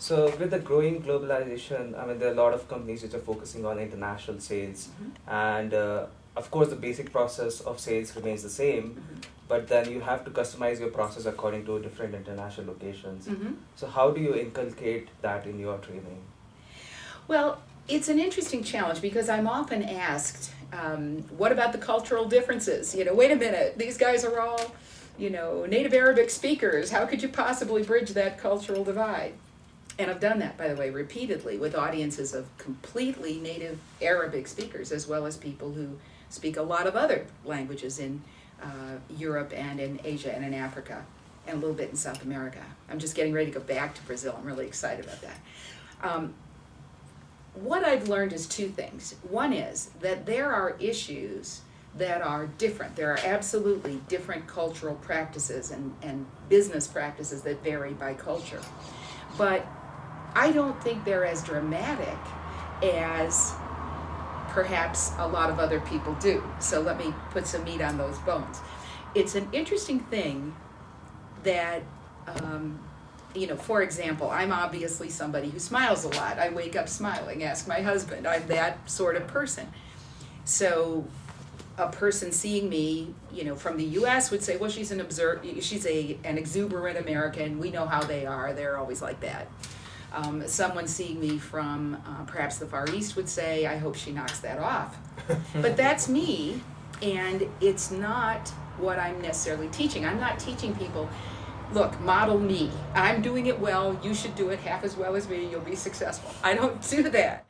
So with the growing globalization, I mean, there are a lot of companies which are focusing on international sales, and of course the basic process of sales remains the same, but then you have to customize your process according to different international locations. So how do you inculcate that in your training? Well, it's an interesting challenge because I'm often asked, what about the cultural differences? You know, wait a minute, these guys are all, you know, native Arabic speakers. How could you possibly bridge that cultural divide? And I've done that, by the way, repeatedly with audiences of completely native Arabic speakers, as well as people who speak a lot of other languages in Europe and in Asia and in Africa, and a little bit in South America. I'm just getting ready to go back to Brazil. I'm really excited about that. What I've learned is two things. One is that there are issues that are different. There are absolutely different cultural practices and business practices that vary by culture. But I don't think they're as dramatic as perhaps a lot of other people do. So let me put some meat on those bones. It's an interesting thing that, you know, for example, I'm obviously somebody who smiles a lot. I wake up smiling, ask my husband. I'm that sort of person. So a person seeing me, you know, from the U.S. would say, well, she's an exuberant American. We know how they are. They're always like that. Someone seeing me from perhaps the Far East would say, I hope she knocks that off. But that's me, and it's not what I'm necessarily teaching. I'm not teaching people, look, model me. I'm doing it well. You should do it half as well as me. You'll be successful. I don't do that.